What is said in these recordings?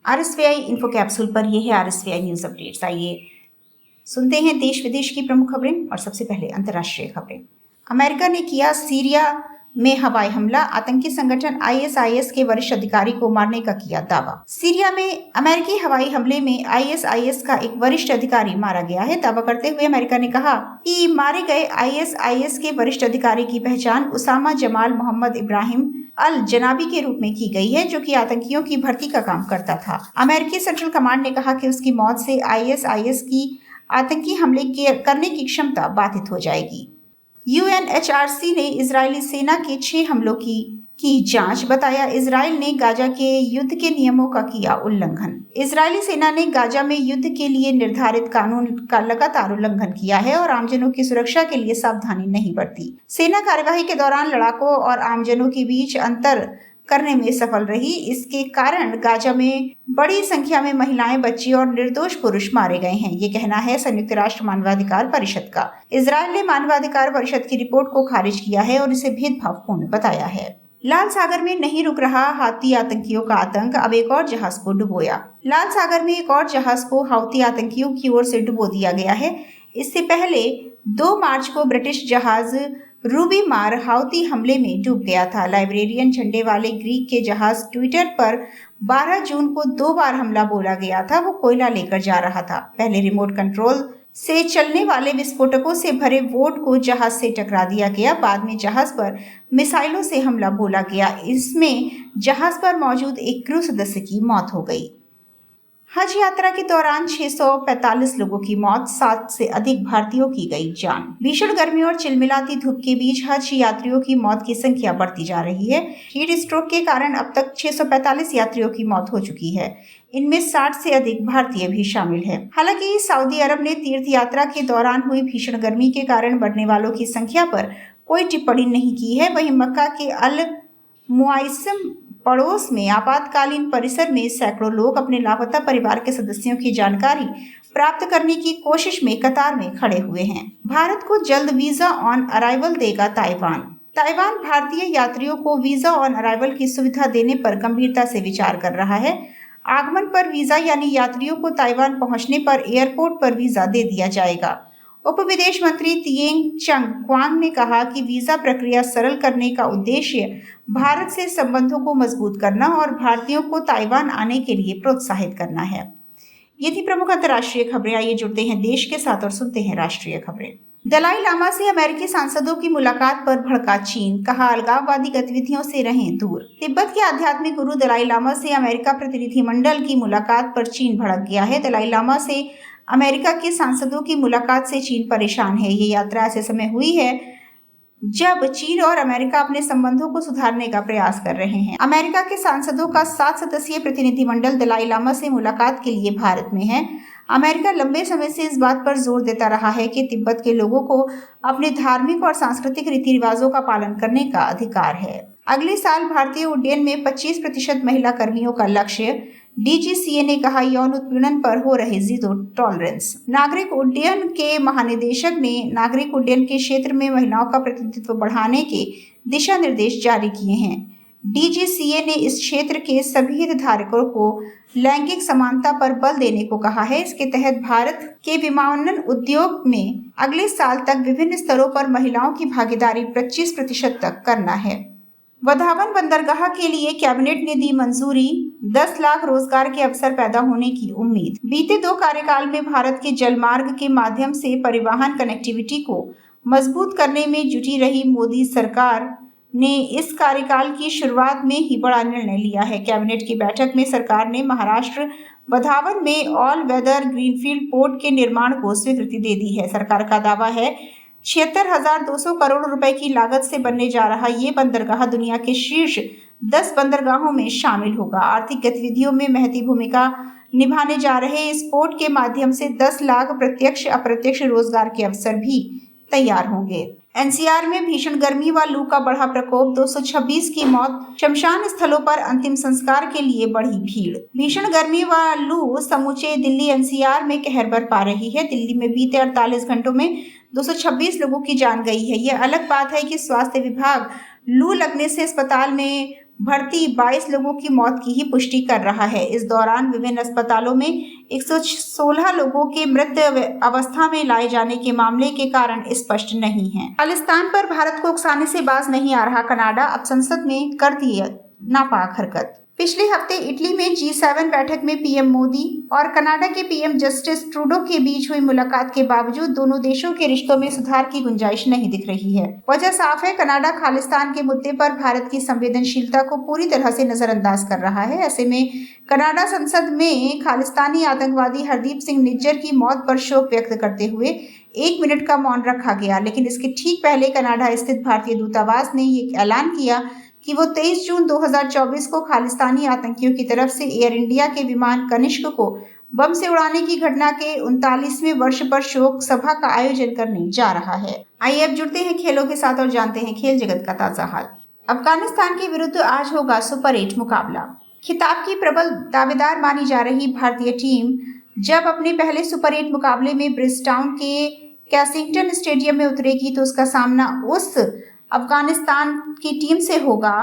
आरएसवीआई info capsule पर ये है आरएसवीआई न्यूज अपडेट्स। आइए सुनते हैं देश विदेश की प्रमुख खबरें और सबसे पहले अंतर्राष्ट्रीय खबरें। अमेरिका ने किया सीरिया में हवाई हमला, आतंकी संगठन आईएसआईएस के वरिष्ठ अधिकारी को मारने का किया दावा। सीरिया में अमेरिकी हवाई हमले में आईएसआईएस का एक वरिष्ठ अधिकारी मारा गया है। दावा करते हुए अमेरिका ने कहा कि मारे गए आईएसआईएस के वरिष्ठ अधिकारी की पहचान उसामा जमाल मोहम्मद इब्राहिम अल जनाबी के रूप में की गई है, जो कि आतंकियों की भर्ती का काम करता था। अमेरिकी सेंट्रल कमांड ने कहा कि उसकी मौत से आईएसआईएस की आतंकी हमले करने की क्षमता बाधित हो जाएगी। यूएनएचआरसी ने इजरायली सेना के 6 हमलों की जांच, बताया इजराइल ने गाजा के युद्ध के नियमों का किया उल्लंघन। इजरायली सेना ने गाजा में युद्ध के लिए निर्धारित कानून का लगातार उल्लंघन किया है और आमजनों की सुरक्षा के लिए सावधानी नहीं बरती। सेना कार्यवाही के दौरान लड़ाकों और आमजनों के बीच अंतर करने में सफल रही। इसके कारण गाजा में बड़ी संख्या में महिलाएं, बच्चे और निर्दोष पुरुष मारे गए हैं, ये कहना है संयुक्त राष्ट्र मानवाधिकार परिषद का। इजराइल ने मानवाधिकार परिषद की रिपोर्ट को खारिज किया है और इसे भेदभावपूर्ण बताया है। लाल सागर में नहीं रुक रहा हाउती आतंकियों का आतंक, अब एक और जहाज को डुबोया। लाल सागर में एक और जहाज को हाउती आतंकियों की ओर से डुबो दिया गया है। इससे पहले 2 मार्च को ब्रिटिश जहाज रूबी मार हाउती हमले में डूब गया था। लाइब्रेरियन झंडे वाले ग्रीक के जहाज ट्विटर पर 12 जून को 2 बार हमला बोला गया था। वो कोयला लेकर जा रहा था। पहले रिमोट कंट्रोल से चलने वाले विस्फोटकों से भरे बोट को जहाज से टकरा दिया गया। बाद में जहाज पर मिसाइलों से हमला बोला गया। इसमें जहाज पर मौजूद एक क्रू सदस्य की मौत हो गई। हज यात्रा के दौरान 645 लोगों की मौत, 7 से अधिक भारतीयों की गई जान। भीषण गर्मी और चिलमिलाती धूप के बीच हज यात्रियों की मौत की संख्या बढ़ती जा रही है। हीट स्ट्रोक के कारण अब तक 645 यात्रियों की मौत हो चुकी है। इनमें 60 से अधिक भारतीय भी शामिल हैं। हालांकि सऊदी अरब ने तीर्थ यात्रा के दौरान हुई भीषण गर्मी के कारण मरने वालों की संख्या पर कोई टिप्पणी नहीं की है। वहीं मक्का के अल मुआइसम पड़ोस में आपातकालीन परिसर में सैकड़ों लोग अपने लापता परिवार के सदस्यों की जानकारी प्राप्त करने की कोशिश में कतार में खड़े हुए हैं। भारत को जल्द वीजा ऑन अराइवल देगा ताइवान। ताइवान भारतीय यात्रियों को वीजा ऑन अराइवल की सुविधा देने पर गंभीरता से विचार कर रहा है। आगमन पर वीजा यानी यात्रियों को ताइवान पहुंचने पर एयरपोर्ट पर वीजा दे दिया जाएगा। उप विदेश मंत्री तिएंग चंग क्वांग ने कहा कि वीजा प्रक्रिया सरल करने का उद्देश्य भारत से संबंधों को मजबूत करना और भारतीयों को ताइवान आने के लिए प्रोत्साहित करना है। ये थी प्रमुख अंतर्राष्ट्रीय खबरें। आइए जुड़ते हैं देश के साथ और सुनते हैं राष्ट्रीय खबरें। दलाई लामा से अमेरिकी सांसदों की मुलाकात पर भड़का चीन, कहा अलगाववादी गतिविधियों से रहें दूर। तिब्बत के आध्यात्मिक गुरु दलाई लामा से अमेरिका प्रतिनिधिमंडल की मुलाकात पर चीन भड़क गया है। दलाई लामा से अमेरिका के सांसदों की मुलाकात से चीन परेशान है। ये यात्रा ऐसे समय हुई है जब चीन और अमेरिका अपने संबंधों को सुधारने का प्रयास कर रहे हैं। अमेरिका के सांसदों का 7 सदस्यीय प्रतिनिधिमंडल दलाई लामा से मुलाकात के लिए भारत में है। अमेरिका लंबे समय से इस बात पर जोर देता रहा है कि तिब्बत के लोगों को अपने धार्मिक और सांस्कृतिक रीति रिवाजों का पालन करने का अधिकार है। अगले साल भारतीय उड्डयन में 25% महिला कर्मियों का लक्ष्य। डीजीसीए ने कहा यौन उत्पीड़न पर हो रहे जीरो टॉलरेंस। नागरिक उड्डयन के महानिदेशक ने नागरिक उड्डयन के क्षेत्र में महिलाओं का प्रतिनिधित्व बढ़ाने के दिशा निर्देश जारी किए हैं। डीजीसीए ने इस क्षेत्र के सभी हितधारकों को लैंगिक समानता पर बल देने को कहा है। इसके तहत भारत के विमानन उद्योग में अगले साल तक विभिन्न स्तरों पर महिलाओं की भागीदारी 25% तक करना है। वधावन बंदरगाह के लिए कैबिनेट ने दी मंजूरी, 10 लाख रोजगार के अवसर पैदा होने की उम्मीद। बीते 2 कार्यकाल में भारत के जलमार्ग के माध्यम से परिवहन कनेक्टिविटी को मजबूत करने में जुटी रही मोदी सरकार ने इस कार्यकाल की शुरुआत में ही बड़ा निर्णय लिया है। कैबिनेट की बैठक में सरकार ने महाराष्ट्र वधावन में ऑल वेदर ग्रीनफील्ड पोर्ट के निर्माण को स्वीकृति दे दी है। सरकार का दावा है 76,200 करोड़ रुपए की लागत से बनने जा रहा ये बंदरगाह दुनिया के शीर्ष 10 बंदरगाहों में शामिल होगा। आर्थिक गतिविधियों में महती भूमिका निभाने जा रहे इस पोर्ट के माध्यम से 10 लाख प्रत्यक्ष अप्रत्यक्ष रोजगार के अवसर भी तैयार होंगे। एनसीआर में भीषण गर्मी व लू का बढ़ा प्रकोप, 226 की मौत, शमशान स्थलों पर अंतिम संस्कार के लिए बढ़ी भीड़। भीषण गर्मी व लू समूचे दिल्ली एनसीआर में कहर बरपा रही है। दिल्ली में बीते 48 घंटों में 226 लोगों की जान गई है। यह अलग बात है कि स्वास्थ्य विभाग लू लगने से अस्पताल में भर्ती 22 लोगों की मौत की ही पुष्टि कर रहा है। इस दौरान विभिन्न अस्पतालों में 116 लोगों के मृत अवस्था में लाए जाने के मामले के कारण स्पष्ट नहीं है। खालिस्तान पर भारत को उकसाने से बाज नहीं आ रहा कनाडा, अब संसद में कर दी नापाक हरकत। पिछले हफ्ते इटली में G7 बैठक में पीएम मोदी और कनाडा के पीएम जस्टिस ट्रूडो के बीच हुई मुलाकात के बावजूद दोनों देशों के रिश्तों में सुधार की गुंजाइश नहीं दिख रही है। वजह साफ है, कनाडा खालिस्तान के मुद्दे पर भारत की संवेदनशीलता को पूरी तरह से नजरअंदाज कर रहा है। ऐसे में कनाडा संसद में खालिस्तानी आतंकवादी हरदीप सिंह निज्जर की मौत पर शोक व्यक्त करते हुए 1 मिनट का मौन रखा गया, लेकिन इसके ठीक पहले कनाडा स्थित भारतीय दूतावास ने ये ऐलान किया कि वो 23 जून 2024 को खालिस्तानी आतंकियों की तरफ से एयर इंडिया के विमान कनिष्क को बम से उड़ाने की घटना के 39वें वर्ष पर शोक सभा का आयोजन करने जा रहा है। आइए अब जुड़ते हैं खेलों के साथ और जानते हैं खेल जगत का ताजा हाल। अफगानिस्तान के विरुद्ध आज होगा सुपर 8 मुकाबला। खिताब की प्रबल दावेदार मानी जा रही भारतीय टीम जब अपने पहले सुपर 8 मुकाबले में ब्रिजटाउन के कैसिंगटन स्टेडियम में उतरेगी तो उसका सामना उस अफगानिस्तान की टीम से होगा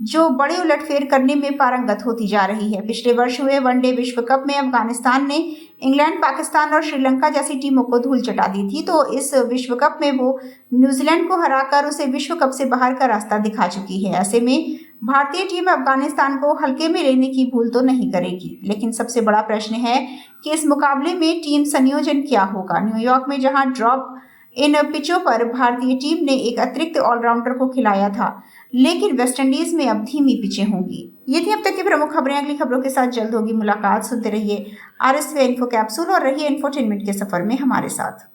जो बड़े उलटफेर करने में पारंगत होती जा रही है। पिछले वर्ष हुए वनडे विश्व कप में अफगानिस्तान ने इंग्लैंड, पाकिस्तान और श्रीलंका जैसी टीमों को धूल चटा दी थी, तो इस विश्व कप में वो न्यूजीलैंड को हराकर उसे विश्व कप से बाहर का रास्ता दिखा चुकी है। ऐसे में भारतीय टीम अफगानिस्तान को हल्के में लेने की भूल तो नहीं करेगी, लेकिन सबसे बड़ा प्रश्न है कि इस मुकाबले में टीम संयोजन क्या होगा। न्यूयॉर्क में जहां ड्रॉप इन पिचों पर भारतीय टीम ने एक अतिरिक्त ऑलराउंडर को खिलाया था, लेकिन वेस्टइंडीज में अब धीमी पिचें होंगी। ये थी अब तक की प्रमुख खबरें। अगली खबरों के साथ जल्द होगी मुलाकात। सुनते रहिए RSV इन्फो कैप्सूल और रहिए इंफोटेनमेंट के सफर में हमारे साथ।